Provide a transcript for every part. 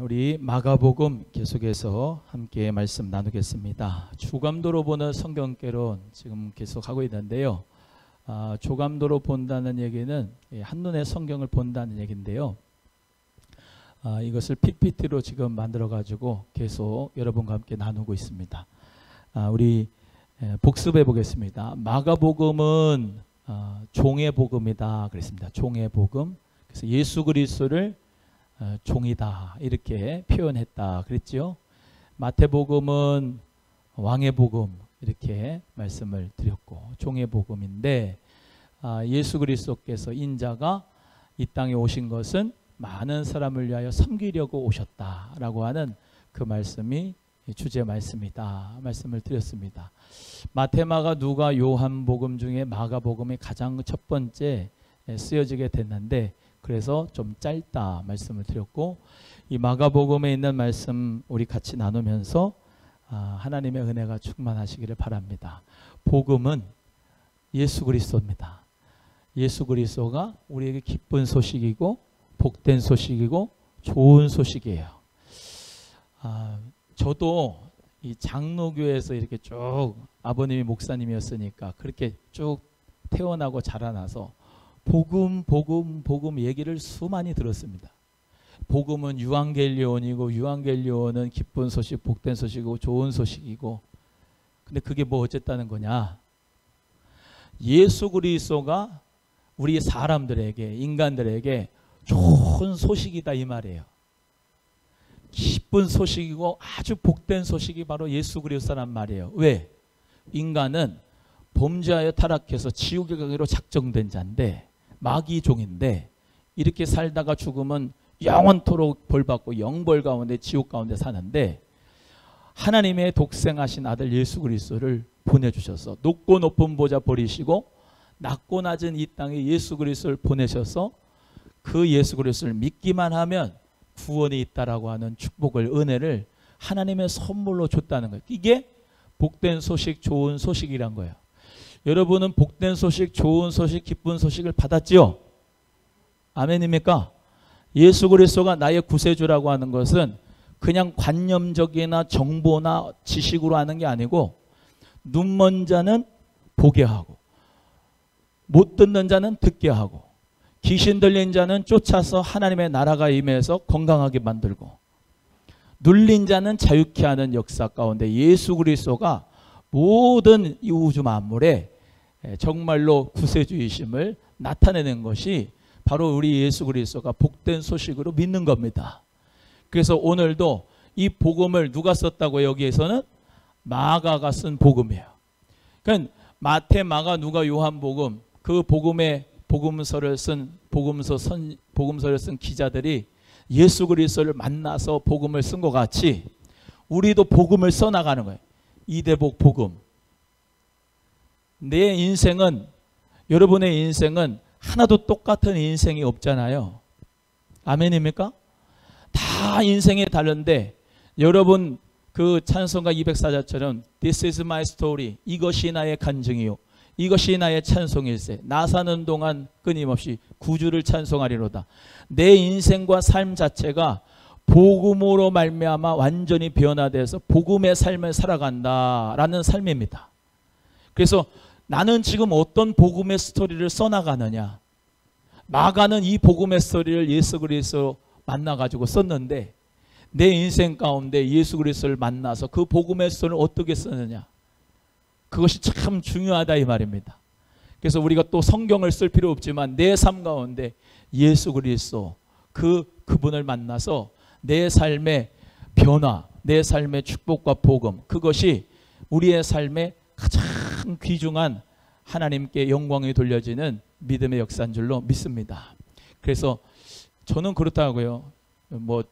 우리 마가복음 계속해서 함께 말씀 나누겠습니다. 주감도로 보는 성경개론 지금 계속 하고 있는데요. 주감도로 본다는 얘기는 한눈에 성경을 본다는 얘기인데요. 이것을 PPT로 지금 만들어 가지고 계속 여러분과 함께 나누고 있습니다. 우리 복습해 보겠습니다. 마가복음은 종의 복음이다 그랬습니다. 종의 복음. 그래서 예수 그리스도를 종이다 이렇게 표현했다 그랬죠. 마태복음은 왕의 복음 이렇게 말씀을 드렸고 종의 복음인데 예수 그리스도께서 인자가 이 땅에 오신 것은 많은 사람을 위하여 섬기려고 오셨다라고 하는 그 말씀이 주제 말씀이다 말씀을 드렸습니다. 마태, 마가, 누가, 요한복음 중에 마가복음이 가장 첫 번째 쓰여지게 됐는데 그래서 좀 짧다 말씀을 드렸고 이 마가복음에 있는 말씀 우리 같이 나누면서 하나님의 은혜가 충만하시기를 바랍니다. 복음은 예수 그리스도입니다. 예수 그리스도가 우리에게 기쁜 소식이고 복된 소식이고 좋은 소식이에요. 저도 이 장로교에서 이렇게 쭉 아버님이 목사님이었으니까 그렇게 쭉 태어나고 자라나서 복음 얘기를 수많이 들었습니다. 복음은 유앙겔리온이고 유앙겔리온은 기쁜 소식, 복된 소식이고 좋은 소식이고 근데 그게 뭐 어쨌다는 거냐? 예수 그리스도가 우리 사람들에게 인간들에게 좋은 소식이다 이 말이에요. 기쁜 소식이고 아주 복된 소식이 바로 예수 그리스도란 말이에요. 왜? 인간은 범죄하여 타락해서 지옥에 가기로 작정된 자인데 마귀 종인데 이렇게 살다가 죽으면 영원토록 벌받고 영벌 가운데 지옥 가운데 사는데 하나님의 독생하신 아들 예수 그리스도를 보내주셔서 높고 높은 보좌 버리시고 낮고 낮은 이 땅에 예수 그리스도를 보내셔서 그 예수 그리스도를 믿기만 하면 구원이 있다라고 하는 축복을 은혜를 하나님의 선물로 줬다는 거예요. 이게 복된 소식 좋은 소식이란 거예요. 여러분은 복된 소식, 좋은 소식, 기쁜 소식을 받았지요? 아멘입니까? 예수 그리스도가 나의 구세주라고 하는 것은 그냥 관념적이나 정보나 지식으로 하는 게 아니고 눈 먼 자는 보게 하고 못 듣는 자는 듣게 하고 귀신 들린 자는 쫓아서 하나님의 나라가 임해서 건강하게 만들고 눌린 자는 자유케 하는 역사 가운데 예수 그리스도가 모든 이 우주 만물에 정말로 구세주이심을 나타내는 것이 바로 우리 예수 그리스도가 복된 소식으로 믿는 겁니다. 그래서 오늘도 이 복음을 누가 썼다고 여기에서는 마가가 쓴 복음이에요. 그러니까 마태, 마가, 누가, 요한복음 그 복음의 복음서를 쓴 기자들이 예수 그리스도를 만나서 복음을 쓴 것 같이 우리도 복음을 써나가는 거예요. 이대복 복음. 내 인생은 여러분의 인생은 하나도 똑같은 인생이 없잖아요. 아멘입니까? 다 인생이 다른데 여러분 그 찬송가 204자처럼 This is my story. 이것이 나의 간증이요. 이것이 나의 찬송일세. 나 사는 동안 끊임없이 구주를 찬송하리로다. 내 인생과 삶 자체가 복음으로 말미암아 완전히 변화돼서 복음의 삶을 살아간다라는 삶입니다. 그래서 나는 지금 어떤 복음의 스토리를 써나가느냐. 마가는 이 복음의 스토리를 예수 그리스도 만나가지고 썼는데 내 인생 가운데 예수 그리스도를 만나서 그 복음의 스토리를 어떻게 썼느냐. 그것이 참 중요하다 이 말입니다. 그래서 우리가 또 성경을 쓸 필요 없지만 내 삶 가운데 예수 그리스도 그분을 만나서 내 삶의 변화, 내 삶의 축복과 복음 그것이 우리의 삶의 가장 귀중한 하나님께 영광이 돌려지는 믿음의 역사인 줄로 믿습니다. 그래서 저는 그렇다고요. 뭐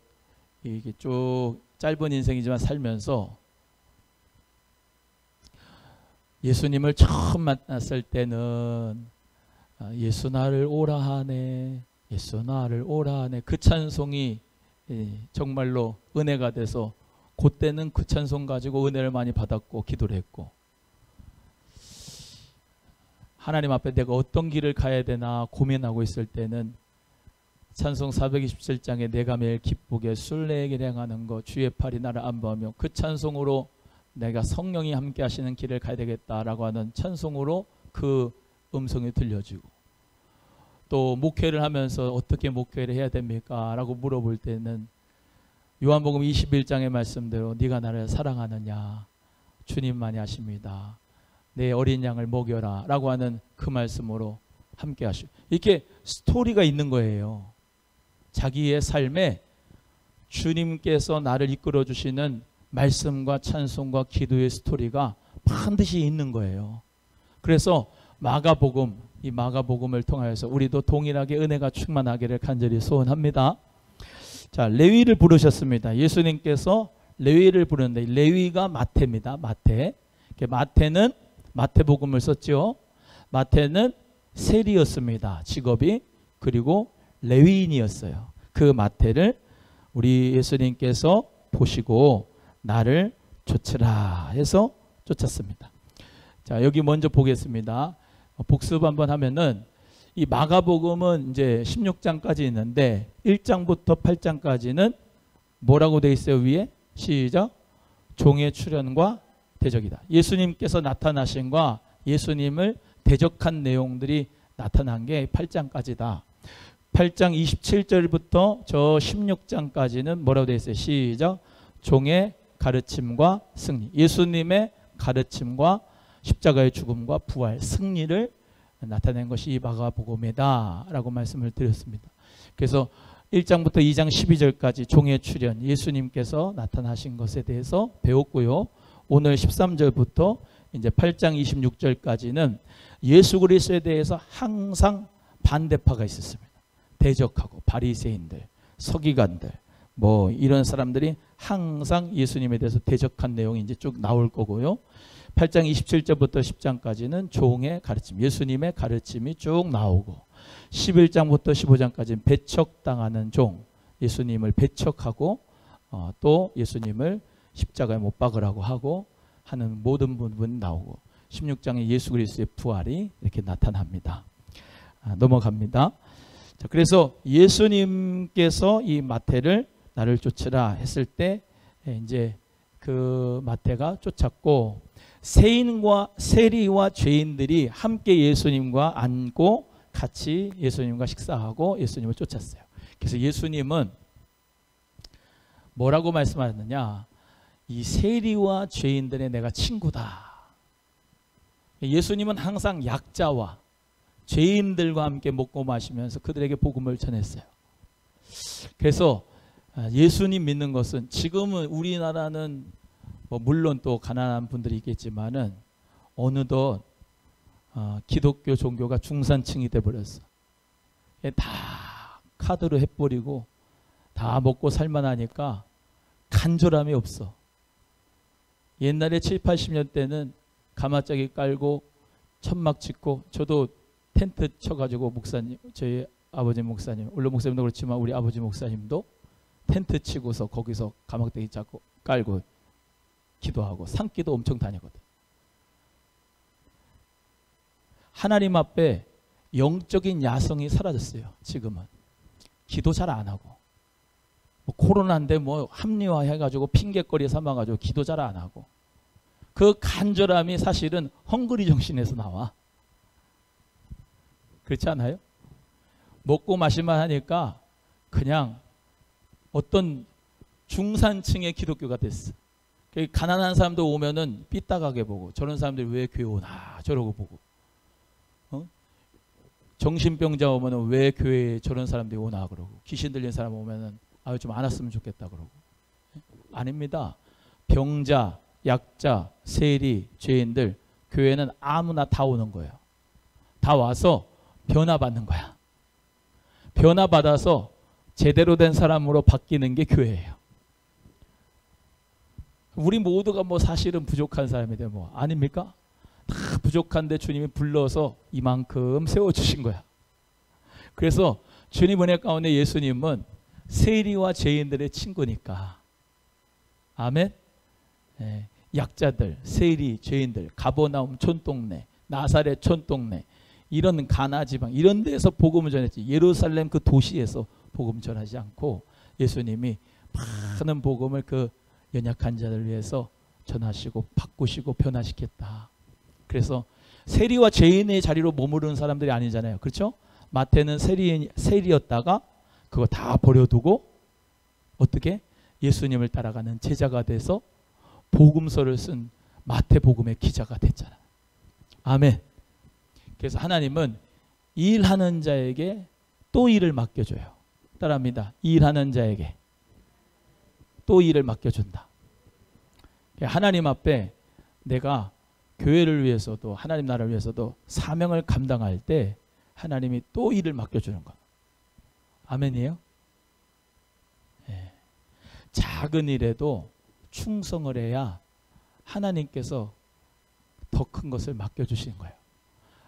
이게 쭉 짧은 인생이지만 살면서 예수님을 처음 만났을 때는 예수 나를 오라 하네, 예수 나를 오라 하네 그 찬송이 정말로 은혜가 돼서 그때는 그 찬송 가지고 은혜를 많이 받았고 기도를 했고 하나님 앞에 내가 어떤 길을 가야 되나 고민하고 있을 때는 찬송 427장에 내가 매일 기쁘게 순례에게 행하는 것 주의 팔이 나를 안보하며 그 찬송으로 내가 성령이 함께 하시는 길을 가야 되겠다라고 하는 찬송으로 그 음성이 들려지고, 또 목회를 하면서 어떻게 목회를 해야 됩니까? 라고 물어볼 때는 요한복음 21장의 말씀대로 네가 나를 사랑하느냐? 주님만이 아십니다. 내 어린 양을 먹여라 라고 하는 그 말씀으로 함께 하시고, 이렇게 스토리가 있는 거예요. 자기의 삶에 주님께서 나를 이끌어 주시는 말씀과 찬송과 기도의 스토리가 반드시 있는 거예요. 그래서 마가복음, 이 마가복음을 통하여서 우리도 동일하게 은혜가 충만하기를 간절히 소원합니다. 자, 레위를 부르셨습니다. 예수님께서 레위를 부르는데 레위가 마태입니다. 마태. 마태는 마태복음을 썼죠. 마태는 세리였습니다. 직업이. 그리고 레위인이었어요. 그 마태를 우리 예수님께서 보시고 나를 쫓으라 해서 쫓았습니다. 자, 여기 먼저 보겠습니다. 복습 한번 하면은 이 마가복음은 이제 16장까지 있는데 1장부터 8장까지는 뭐라고 되어 있어요? 위에 시작. 종의 출현과 대적이다. 예수님께서 나타나신과 예수님을 대적한 내용들이 나타난 게 8장까지다. 8장 27절부터 저 16장까지는 뭐라고 되어 있어요? 시작. 종의 가르침과 승리. 예수님의 가르침과 십자가의 죽음과 부활, 승리를 나타낸 것이 이 마가복음이다 라고 말씀을 드렸습니다. 그래서 1장부터 2장 12절까지 종의 출현, 예수님께서 나타나신 것에 대해서 배웠고요. 오늘 13절부터 이제 8장 26절까지는 예수 그리스도에 대해서 항상 반대파가 있었습니다. 대적하고 바리새인들, 서기관들, 뭐 이런 사람들이 항상 예수님에 대해서 대적한 내용이 이제 쭉 나올 거고요. 8장 27절부터 10장까지는 종의 가르침, 예수님의 가르침이 쭉 나오고, 11장부터 15장까지는 배척당하는 종, 예수님을 배척하고 또 예수님을 십자가에 못 박으라고 하고 하는 모든 부분 나오고, 16장에 예수 그리스도의 부활이 이렇게 나타납니다. 넘어갑니다. 자, 그래서 예수님께서 이 마태를 나를 쫓으라 했을 때 이제 그 마태가 쫓았고, 세리와 죄인들이 함께 예수님과 앉고 같이 예수님과 식사하고 예수님을 쫓았어요. 그래서 예수님은 뭐라고 말씀하셨느냐? 이 세리와 죄인들의 내가 친구다. 예수님은 항상 약자와 죄인들과 함께 먹고 마시면서 그들에게 복음을 전했어요. 그래서 예수님 믿는 것은, 지금은 우리나라는 뭐 물론 또 가난한 분들이 있겠지만은 어느덧 기독교 종교가 중산층이 돼버렸어. 다 카드로 해버리고 다 먹고 살만하니까 간절함이 없어. 옛날에 7, 80년 때는 가마짜기 깔고 천막 짓고, 저도 텐트 쳐가지고 목사님, 저희 아버지 목사님, 물론 목사님도 그렇지만 우리 아버지 목사님도 텐트 치고서 거기서 가막대기 잡고 깔고 기도하고 산기도 엄청 다니거든. 하나님 앞에 영적인 야성이 사라졌어요. 지금은 기도 잘 안 하고, 뭐 코로나인데 뭐 합리화해가지고 핑계거리 삼아가지고 기도 잘 안 하고, 그 간절함이 사실은 헝그리 정신에서 나와. 그렇지 않아요? 먹고 마실만 하니까 그냥 어떤 중산층의 기독교가 됐어. 가난한 사람들 오면은 삐딱하게 보고, 저런 사람들이 왜 교회 오나 저러고 보고, 정신병자 오면은 왜 교회에 저런 사람들이 오나 그러고, 귀신 들린 사람 오면은 아유 좀 안 왔으면 좋겠다 그러고. 아닙니다. 병자, 약자, 세리, 죄인들, 교회는 아무나 다 오는 거예요. 다 와서 변화받는 거야. 변화받아서 제대로 된 사람으로 바뀌는 게 교회예요. 우리 모두가 뭐 사실은 부족한 사람인데 뭐 아닙니까? 다 부족한데 주님이 불러서 이만큼 세워주신 거야. 그래서 주님 은혜 가운데 예수님은 세리와 죄인들의 친구니까. 아멘. 네. 약자들, 세리, 죄인들, 가버나움 촌동네, 나사렛 촌동네, 이런 가나 지방 이런 데서 복음을 전했지. 예루살렘 그 도시에서 복음 전하지 않고 예수님이 많은 복음을 그 연약한 자를 위해서 전하시고 바꾸시고 변화시켰다. 그래서 세리와 죄인의 자리로 머무르는 사람들이 아니잖아요. 그렇죠? 마태는 세리였다가 그거 다 버려두고 어떻게? 예수님을 따라가는 제자가 돼서 복음서를 쓴 마태복음의 기자가 됐잖아요. 아멘. 그래서 하나님은 일하는 자에게 또 일을 맡겨줘요. 따라합니다. 일하는 자에게 또 일을 맡겨준다. 하나님 앞에 내가 교회를 위해서도 하나님 나라를 위해서도 사명을 감당할 때 하나님이 또 일을 맡겨주는 것. 아멘이에요? 네. 작은 일에도 충성을 해야 하나님께서 더 큰 것을 맡겨주시는 거예요.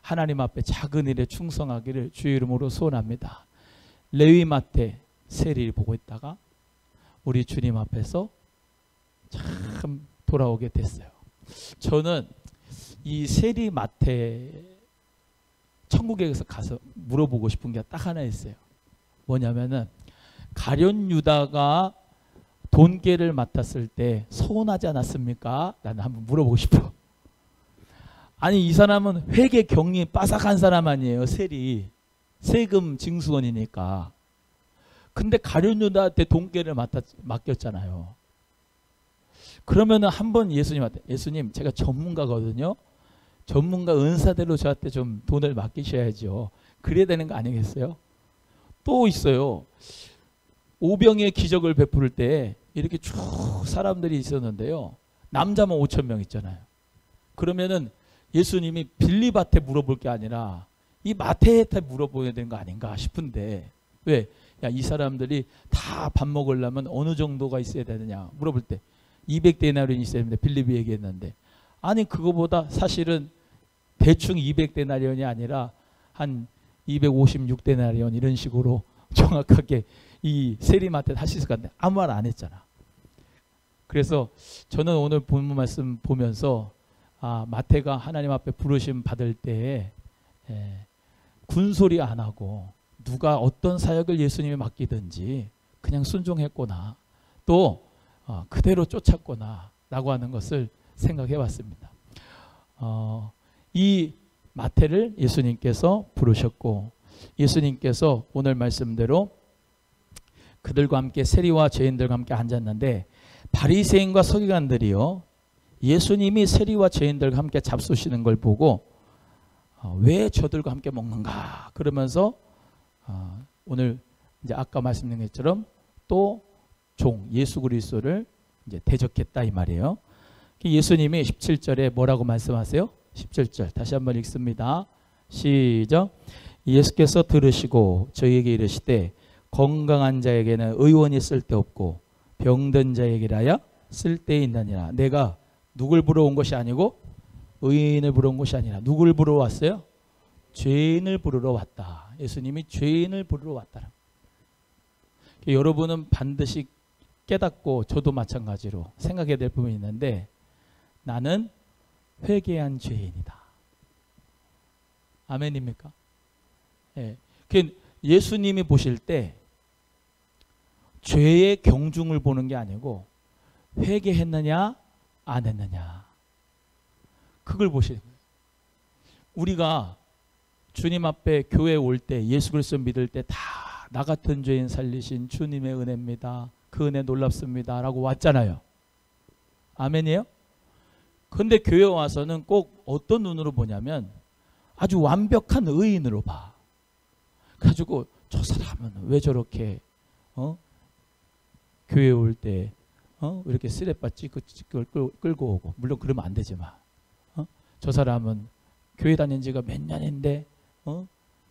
하나님 앞에 작은 일에 충성하기를 주의 이름으로 소원합니다. 레위 마태 세리를 보고 있다가 우리 주님 앞에서 참 돌아오게 됐어요. 저는 이 세리 마태 천국에서 가서 물어보고 싶은 게 딱 하나 있어요. 뭐냐면은 가룟 유다가 돈계를 맡았을 때 서운하지 않았습니까? 나는 한번 물어보고 싶어. 아니 이 사람은 회계 경리 빠삭한 사람 아니에요. 세리 세금 징수원이니까. 근데 가룟 유다한테 돈계를 맡겼잖아요. 그러면은 한번 예수님한테 예수님 제가 전문가거든요. 전문가 은사대로 저한테 좀 돈을 맡기셔야죠. 그래야 되는 거 아니겠어요? 또 있어요. 오병의 기적을 베풀 때 이렇게 쭉 사람들이 있었는데요. 남자만 5,000명 있잖아요. 그러면은 예수님이 빌립한테 물어볼 게 아니라 이 마태한테 물어보야 되는 거 아닌가 싶은데 왜? 야, 이 사람들이 다 밥 먹으려면 어느 정도가 있어야 되느냐 물어볼 때 200데나리온이 있어야 됩니다. 빌립이 얘기했는데 아니 그거보다 사실은 대충 200데나리온이 아니라 한 256데나리온 이런 식으로 정확하게 이 세리마한테 할 수 있을 것 같은데 아무 말 안 했잖아. 그래서 저는 오늘 본문 말씀 보면서 마태가 하나님 앞에 부르심 받을 때에 군소리 안 하고 누가 어떤 사역을 예수님이 맡기든지 그냥 순종했구나. 또 그대로 쫓았구나 라고 하는 것을 생각해 봤습니다. 이 마태를 예수님께서 부르셨고 예수님께서 오늘 말씀대로 그들과 함께 세리와 죄인들과 함께 앉았는데 바리새인과 서기관들이요 예수님이 세리와 죄인들과 함께 잡수시는 걸 보고 왜 저들과 함께 먹는가 그러면서 오늘 이제 아까 말씀드린 것처럼 또 종 예수 그리스도를 이제 대적했다 이 말이에요. 예수님이 17절에 뭐라고 말씀하세요? 17절 다시 한번 읽습니다. 시작. 예수께서 들으시고 저희에게 이르시되 건강한 자에게는 의원이 쓸데없고 병든 자에게라야 쓸데있느니라. 내가 누굴 부러 온 것이 아니고 의인을 부러 온 것이 아니라 누굴 부러 왔어요? 죄인을 부르러 왔다. 예수님이 죄인을 부르러 왔다. 여러분은 반드시 깨닫고 저도 마찬가지로 생각해야 될 부분이 있는데 나는 회개한 죄인이다. 아멘입니까? 예. 예수님이 보실 때 죄의 경중을 보는 게 아니고 회개했느냐 안 했느냐 그걸 보시는 거예요. 우리가 주님 앞에 교회에 올 때 예수 그리스도 믿을 때 다 나 같은 죄인 살리신 주님의 은혜입니다. 그 은혜 놀랍습니다. 라고 왔잖아요. 아멘이에요? 근데 교회 와서는 꼭 어떤 눈으로 보냐면 아주 완벽한 의인으로 봐. 그래가지고 저 사람은 왜 저렇게 교회 올 때 왜 이렇게 쓰레빠 끌고 오고 물론 그러면 안 되지만 저 사람은 교회 다닌 지가 몇 년인데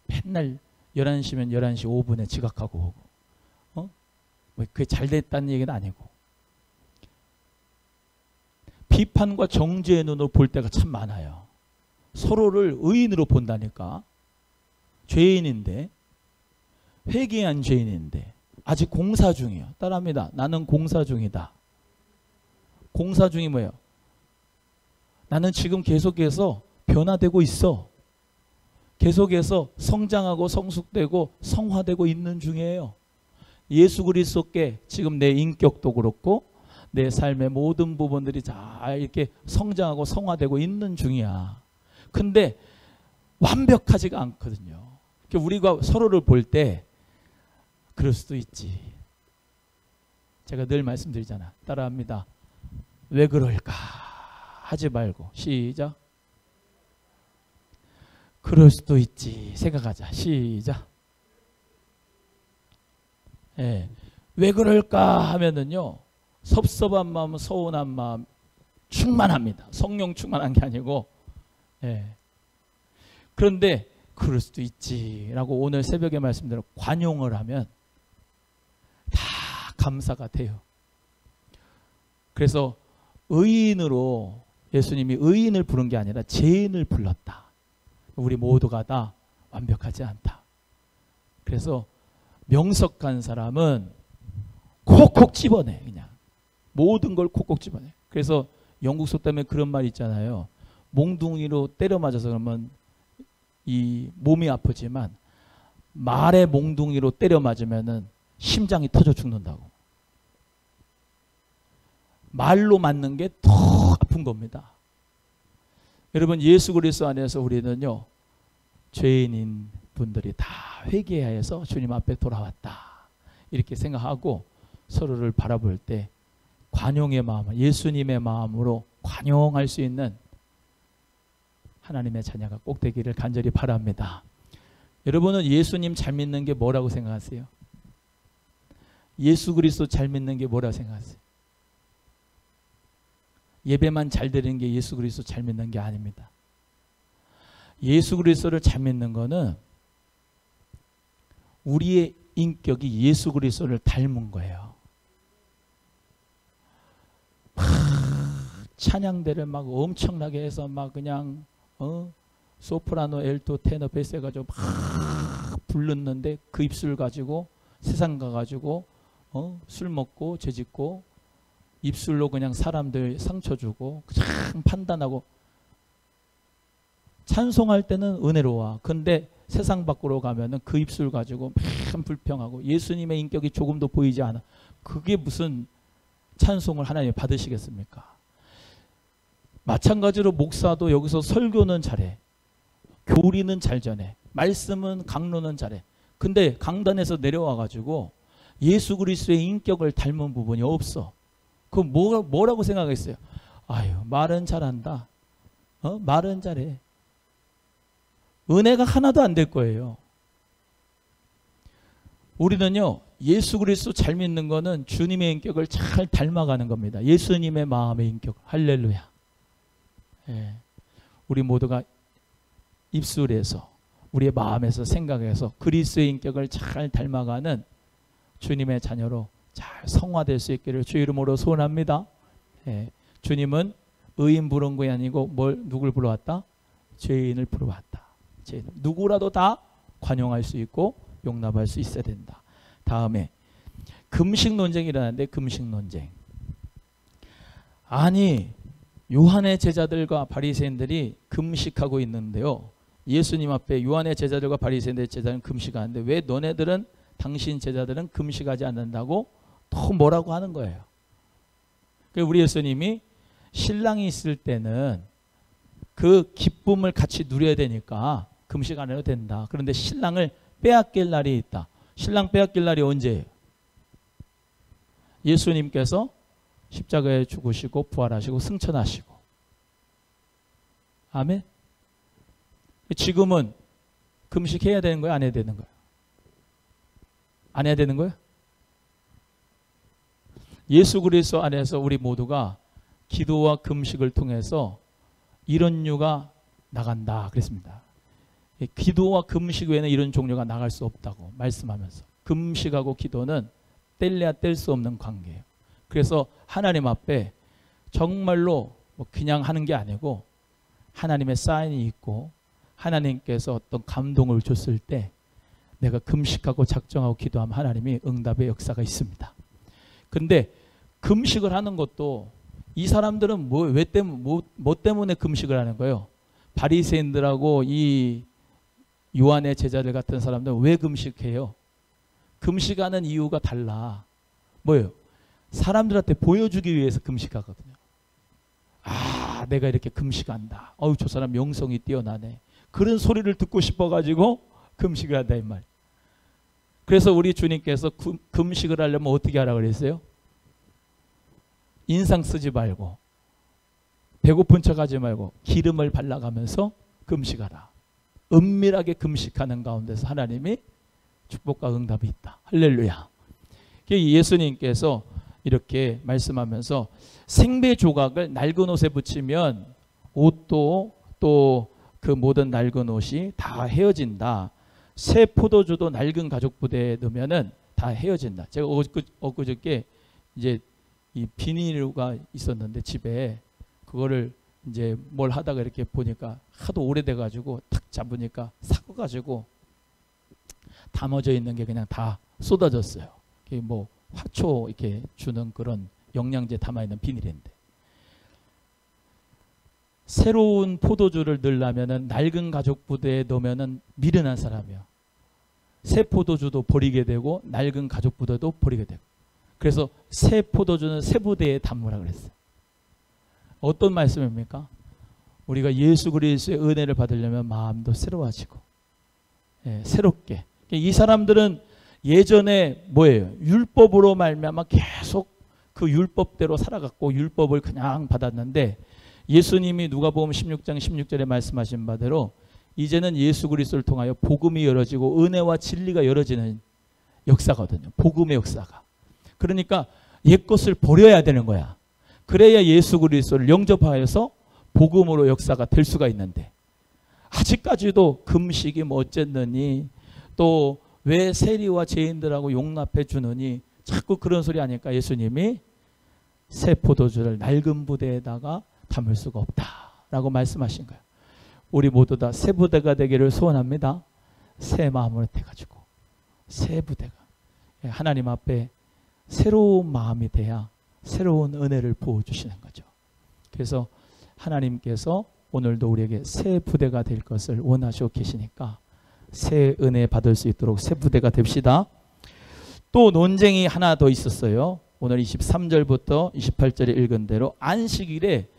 맨날 11시면 11시 5분에 지각하고 오고 그게 잘 됐다는 얘기는 아니고 비판과 정죄의 눈으로 볼 때가 참 많아요. 서로를 의인으로 본다니까. 죄인인데 회개한 죄인인데 아직 공사 중이에요. 따라합니다. 나는 공사 중이다. 공사 중이 뭐예요? 나는 지금 계속해서 변화되고 있어. 계속해서 성장하고 성숙되고 성화되고 있는 중이에요. 예수 그리스도께 지금 내 인격도 그렇고 내 삶의 모든 부분들이 잘 이렇게 성장하고 성화되고 있는 중이야. 근데 완벽하지가 않거든요. 우리가 서로를 볼 때 그럴 수도 있지. 제가 늘 말씀드리잖아. 따라합니다. 왜 그럴까 하지 말고 시작. 그럴 수도 있지 생각하자. 시작. 예. 왜 그럴까 하면은요, 섭섭한 마음, 서운한 마음 충만합니다. 성령 충만한 게 아니고. 예. 그런데 그럴 수도 있지라고 오늘 새벽에 말씀대로 관용을 하면 다 감사가 돼요. 그래서 의인으로 예수님이 의인을 부른 게 아니라 죄인을 불렀다. 우리 모두가 다 완벽하지 않다. 그래서 명석한 사람은 콕콕 집어내. 그냥 모든 걸 콕콕 집어내. 그래서 영국 속 때문에 그런 말 있잖아요. 몽둥이로 때려 맞아서 그러면 이 몸이 아프지만 말에 몽둥이로 때려 맞으면은 심장이 터져 죽는다고. 말로 맞는 게 더 아픈 겁니다. 여러분, 예수 그리스도 안에서 우리는요, 죄인인 분들이 다 회개하여서 주님 앞에 돌아왔다. 이렇게 생각하고 서로를 바라볼 때 관용의 마음, 예수님의 마음으로 관용할 수 있는 하나님의 자녀가 꼭 되기를 간절히 바랍니다. 여러분은 예수님 잘 믿는 게 뭐라고 생각하세요? 예수 그리스도 잘 믿는 게 뭐라고 생각하세요? 예배만 잘 드리는 게 예수 그리스도 잘 믿는 게 아닙니다. 예수 그리스도를 잘 믿는 거는 우리의 인격이 예수 그리스도를 닮은 거예요. 찬양대를 막 엄청나게 해서 막 그냥 소프라노, 엘토, 테너, 베스 해가지고 막 부르는데 그 입술 가지고 세상 가가지고 술 먹고 죄 짓고 입술로 그냥 사람들 상처 주고 참 판단하고. 찬송할 때는 은혜로워. 근데 세상 밖으로 가면은 그 입술 가지고 참 불평하고 예수님의 인격이 조금도 보이지 않아. 그게 무슨 찬송을 하나님 받으시겠습니까? 마찬가지로 목사도 여기서 설교는 잘해. 교리는 잘 전해. 말씀은 강론은 잘해. 근데 강단에서 내려와 가지고 예수 그리스도의 인격을 닮은 부분이 없어. 그럼 뭐라고 생각했어요? 아유, 말은 잘한다. 말은 잘해. 은혜가 하나도 안 될 거예요. 우리는요, 예수 그리스도 잘 믿는 거는 주님의 인격을 잘 닮아가는 겁니다. 예수님의 마음의 인격. 할렐루야. 예. 우리 모두가 입술에서 우리의 마음에서 생각해서 그리스도의 인격을 잘 닮아가는 주님의 자녀로 잘 성화될 수 있기를 주 이름으로 소원합니다. 예. 주님은 의인 부른 것이 아니고 누굴 불러왔다? 죄인을 불러왔다. 죄인. 누구라도 다 관용할 수 있고 용납할 수 있어야 된다. 다음에 금식 논쟁이 일어나는데, 금식 논쟁. 아니, 요한의 제자들과 바리새인들이 금식하고 있는데요, 예수님 앞에 요한의 제자들과 바리새인들의 제자는 금식하는데 왜 너네들은, 당신 제자들은 금식하지 않는다고 또 뭐라고 하는 거예요. 우리 예수님이 신랑이 있을 때는 그 기쁨을 같이 누려야 되니까 금식 안 해도 된다. 그런데 신랑을 빼앗길 날이 있다. 신랑 빼앗길 날이 언제예요? 예수님께서 십자가에 죽으시고 부활하시고 승천하시고. 아멘. 지금은 금식해야 되는 거예요? 안 해야 되는 거예요? 안 해야 되는 거예요? 예수 그리스도 안에서 우리 모두가 기도와 금식을 통해서 이런 류가 나간다 그랬습니다. 기도와 금식 외에는 이런 종류가 나갈 수 없다고 말씀하면서, 금식하고 기도는 뗄래야 뗄 수 없는 관계예요. 그래서 하나님 앞에 정말로 그냥 하는 게 아니고 하나님의 사인이 있고 하나님께서 어떤 감동을 줬을 때 내가 금식하고 작정하고 기도하면 하나님이 응답의 역사가 있습니다. 근데 금식을 하는 것도, 이 사람들은 뭐 때문에 금식을 하는 거예요? 바리새인들하고 이 요한의 제자들 같은 사람들은 왜 금식해요? 금식하는 이유가 달라. 뭐예요? 사람들한테 보여주기 위해서 금식하거든요. 아, 내가 이렇게 금식한다. 어우, 저 사람 영성이 뛰어나네. 그런 소리를 듣고 싶어가지고 금식을 한다 이 말. 그래서 우리 주님께서 금식을 하려면 어떻게 하라 그랬어요? 인상 쓰지 말고, 배고픈 척하지 말고 기름을 발라가면서 금식하라. 은밀하게 금식하는 가운데서 하나님이 축복과 응답이 있다. 할렐루야. 예수님께서 이렇게 말씀하면서 생배 조각을 낡은 옷에 붙이면 옷도 또 그 모든 낡은 옷이 다 헤어진다. 새 포도주도 낡은 가죽 부대에 넣으면은 다 헤어진다. 제가 엊그저께 이제 이 비닐류가 있었는데 집에 그거를 이제 뭘 하다가 이렇게 보니까 하도 오래돼 가지고 탁 잡으니까 삭아 가지고 담아져 있는 게 그냥 다 쏟아졌어요. 이게 뭐 화초 이렇게 주는 그런 영양제 담아 있는 비닐인데, 새로운 포도주를 넣으려면은 낡은 가죽 부대에 넣으면은 미련한 사람이요. 새 포도주도 버리게 되고 낡은 가죽 부대도 버리게 되고. 그래서 새 포도주는 새 부대에 담으라 그랬어요. 어떤 말씀입니까? 우리가 예수 그리스도의 은혜를 받으려면 마음도 새로워지고, 새롭게. 이 사람들은 예전에 뭐예요? 율법으로 말미암아 계속 그 율법대로 살아갔고 율법을 그냥 받았는데, 예수님이 누가복음 16장 16절에 말씀하신 바대로 이제는 예수 그리스도를 통하여 복음이 열어지고 은혜와 진리가 열어지는 역사거든요. 복음의 역사가. 그러니까 옛것을 버려야 되는 거야. 그래야 예수 그리스도를 영접하여서 복음으로 역사가 될 수가 있는데, 아직까지도 금식이 뭐 어쨌느니 또 왜 세리와 죄인들하고 용납해 주느니 자꾸 그런 소리 하니까 예수님이 새 포도주를 낡은 부대에다가 담을 수가 없다라고 말씀하신 거예요. 우리 모두 다 새 부대가 되기를 소원합니다. 새 마음으로 돼가지고 새 부대가 하나님 앞에 새로운 마음이 돼야 새로운 은혜를 부어주시는 거죠. 그래서 하나님께서 오늘도 우리에게 새 부대가 될 것을 원하시고 계시니까 새 은혜 받을 수 있도록 새 부대가 됩시다. 또 논쟁이 하나 더 있었어요. 오늘 23절부터 28절에 읽은 대로 안식일에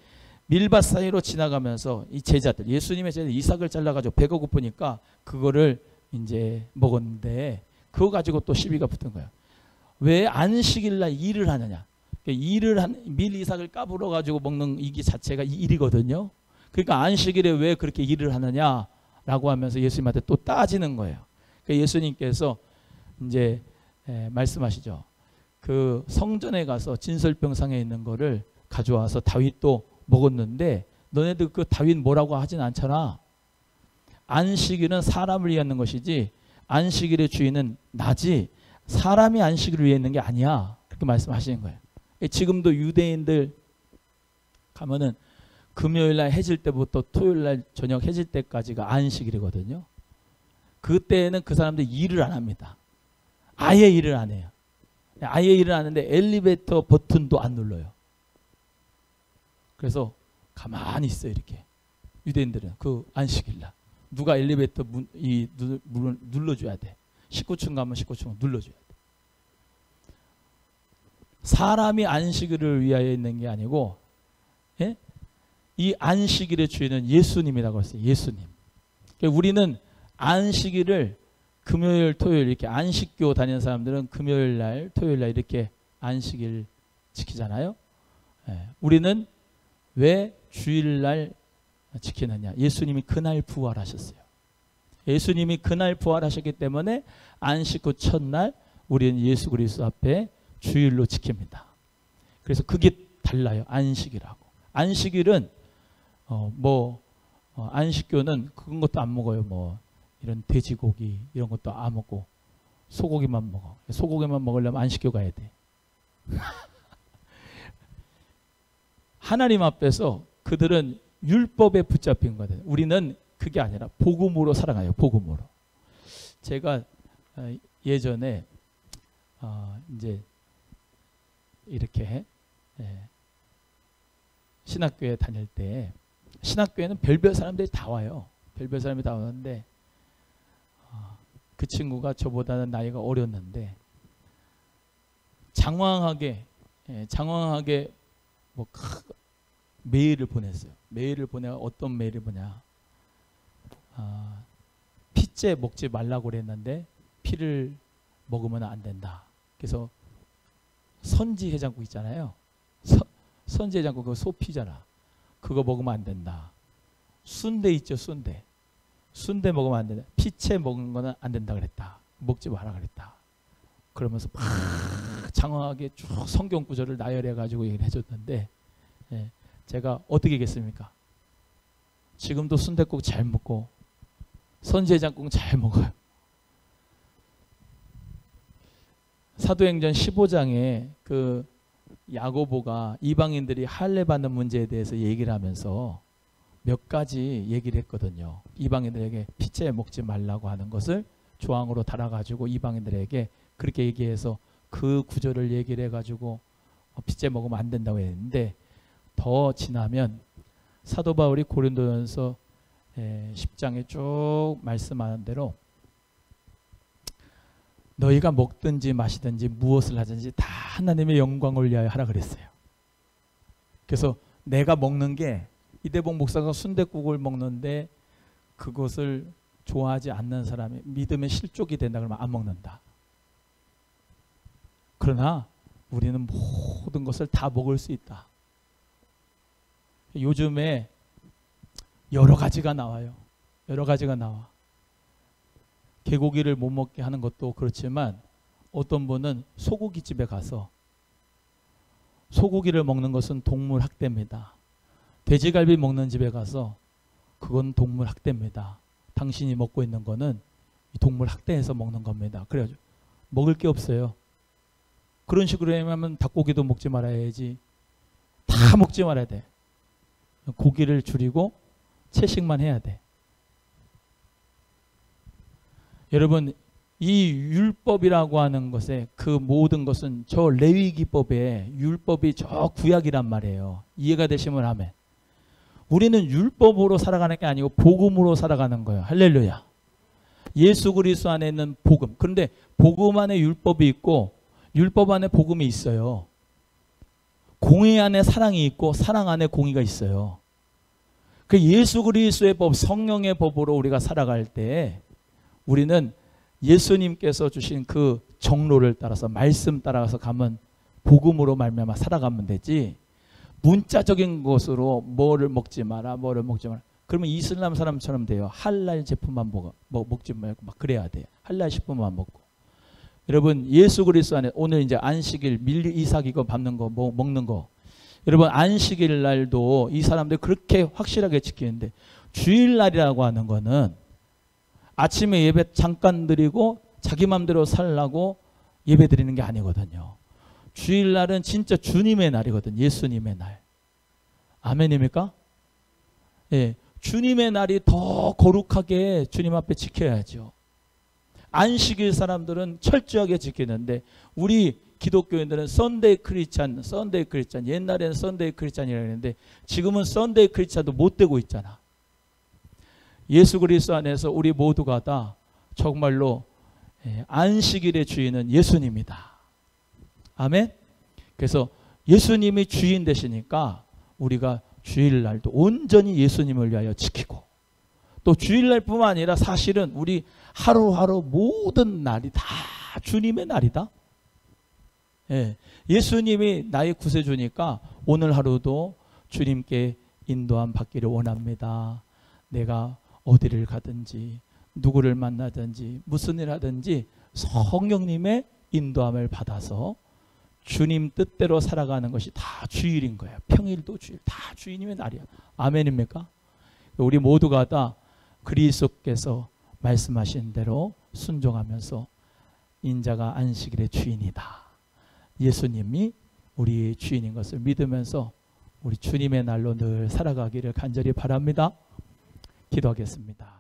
밀밭 사이로 지나가면서 이 제자들, 예수님의 제자들 이삭을 잘라가지고 배가 고프니까 그거를 이제 먹었는데 그거 가지고 또 시비가 붙은 거예요. 왜 안식일날 일을 하느냐? 밀 이삭을 까불어 가지고 먹는 이게 자체가 일이거든요. 그러니까 안식일에 왜 그렇게 일을 하느냐라고 하면서 예수님한테 또 따지는 거예요. 그러니까 예수님께서 이제 말씀하시죠. 그 성전에 가서 진설병상에 있는 거를 가져와서 다윗도 먹었는데 너네들 그 다윗 뭐라고 하진 않잖아. 안식일은 사람을 위한 것이지 안식일의 주인은 나지 사람이 안식일을 위해 있는 게 아니야. 그렇게 말씀하시는 거예요. 지금도 유대인들 가면은 금요일날 해질 때부터 토요일날 저녁 해질 때까지가 안식일이거든요. 그때는 그 사람들 일을 안 합니다. 아예 일을 안 해요. 아예 일을 안 하는데 엘리베이터 버튼도 안 눌러요. 그래서 가만히 있어요. 이렇게 유대인들은 그 안식일날 누가 엘리베이터 문을 눌러줘야 돼. 19층 가면 19층 눌러줘야 돼. 사람이 안식일을 위하여 있는 게 아니고, 예? 이 안식일의 주인은 예수님이라고 했어요. 예수님. 그러니까 우리는 안식일을 금요일, 토요일 이렇게 안식교 다니는 사람들은 금요일 날, 토요일 날 이렇게 안식일 지키잖아요. 예. 우리는 왜 주일날 지키느냐? 예수님이 그날 부활하셨어요. 예수님이 그날 부활하셨기 때문에 안식 후 첫날 우리는 예수 그리스도 앞에 주일로 지킵니다. 그래서 그게 달라요. 안식이라고. 안식일은 안식교는 그런 것도 안 먹어요. 뭐 이런 돼지고기 이런 것도 안 먹고 소고기만 먹어. 소고기만 먹으려면 안식교 가야 돼. 하나님 앞에서 그들은 율법에 붙잡힌 거거든요. 우리는 그게 아니라 복음으로 살아가요. 복음으로. 제가 예전에 이제 이렇게 신학교에 다닐 때 신학교에는 별별 사람들이 다 와요. 별별 사람이 다 오는데 그 친구가 저보다는 나이가 어렸는데 장황하게 뭐 메일을 보냈어요. 메일을 보내가 어떤 메일을 보냐. 피째 먹지 말라고 그랬는데 피를 먹으면 안 된다. 그래서 선지 해장국 있잖아요. 선지 해장국 그거 소피잖아. 그거 먹으면 안 된다. 순대 있죠, 순대. 순대 먹으면 안 된다. 피채 먹은 거는 안 된다 그랬다. 먹지 마라 그랬다. 그러면서 막 장황하게 쭉 성경 구절을 나열해 가지고 얘기를 해줬는데 제가 어떻게 하겠습니까? 지금도 순댓국 잘 먹고 선지해장국 잘 먹어요. 사도행전 15장에 그 야고보가 이방인들이 할례 받는 문제에 대해서 얘기를 하면서 몇 가지 얘기를 했거든요. 이방인들에게 피째 먹지 말라고 하는 것을 조항으로 달아가지고 이방인들에게 그렇게 얘기해서 그 구절을 얘기를 해가지고 피째 먹으면 안 된다고 했는데 더 지나면 사도 바울이 고린도전서 10장에 쭉 말씀하는 대로 너희가 먹든지 마시든지 무엇을 하든지 다 하나님의 영광을 위하여 하라 그랬어요. 그래서 내가 먹는 게 이대복 목사가 순댓국을 먹는데 그것을 좋아하지 않는 사람이 믿음의 실족이 된다 그러면 안 먹는다. 그러나 우리는 모든 것을 다 먹을 수 있다. 요즘에 여러 가지가 나와요. 여러 가지가 나와. 개고기를 못 먹게 하는 것도 그렇지만 어떤 분은 소고기 집에 가서 소고기를 먹는 것은 동물 학대입니다. 돼지갈비 먹는 집에 가서 그건 동물 학대입니다. 당신이 먹고 있는 거는 동물 학대해서 먹는 겁니다. 그래가지고 먹을 게 없어요. 그런 식으로 하면 닭고기도 먹지 말아야지. 다 먹지 말아야 돼. 고기를 줄이고 채식만 해야 돼. 여러분 이 율법이라고 하는 것에 그 모든 것은 저 레위기법의 율법이 저 구약이란 말이에요. 이해가 되시면 아멘. 우리는 율법으로 살아가는 게 아니고 복음으로 살아가는 거예요. 할렐루야. 예수 그리스도 안에 있는 복음. 그런데 복음 안에 율법이 있고 율법 안에 복음이 있어요. 공의 안에 사랑이 있고 사랑 안에 공의가 있어요. 그 예수 그리스도의 법, 성령의 법으로 우리가 살아갈 때 우리는 예수님께서 주신 그 정로를 따라서 말씀 따라서 가면 복음으로 말미암아 살아가면 되지. 문자적인 것으로 뭐를 먹지 마라, 뭐를 먹지 마라. 그러면 이슬람 사람처럼 돼요. 할랄 제품만 먹지 말고 막 그래야 돼. 할랄 식품만 먹고. 여러분 예수 그리스도 안에 오늘 이제 안식일 밀리 이삭이고 밟는 거 먹는 거. 여러분 안식일 날도 이 사람들 그렇게 확실하게 지키는데 주일날이라고 하는 거는 아침에 예배 잠깐 드리고 자기 맘대로 살라고 예배 드리는 게 아니거든요. 주일날은 진짜 주님의 날이거든요. 예수님의 날. 아멘입니까? 예, 주님의 날이 더 거룩하게 주님 앞에 지켜야죠. 안식일 사람들은 철저하게 지키는데 우리 기독교인들은 썬데이 크리스찬, 옛날에는 썬데이 크리스찬이라고 했는데 지금은 썬데이 크리스찬도 못 되고 있잖아. 예수 그리스도 안에서 우리 모두가 다 정말로 안식일의 주인은 예수님이다. 아멘. 그래서 예수님이 주인 되시니까 우리가 주일날도 온전히 예수님을 위하여 지키고 또 주일날뿐만 아니라 사실은 우리 하루하루 모든 날이 다 주님의 날이다. 예수님이 나의 구세주니까 오늘 하루도 주님께 인도함 받기를 원합니다. 내가 어디를 가든지 누구를 만나든지 무슨 일 하든지 성령님의 인도함을 받아서 주님 뜻대로 살아가는 것이 다 주일인 거예요. 평일도 주일, 다 주님의 날이야. 아멘입니까? 우리 모두가 다 그리스도께서 말씀하신 대로 순종하면서 인자가 안식일의 주인이다. 예수님이 우리의 주인인 것을 믿으면서 우리 주님의 날로 늘 살아가기를 간절히 바랍니다. 기도하겠습니다.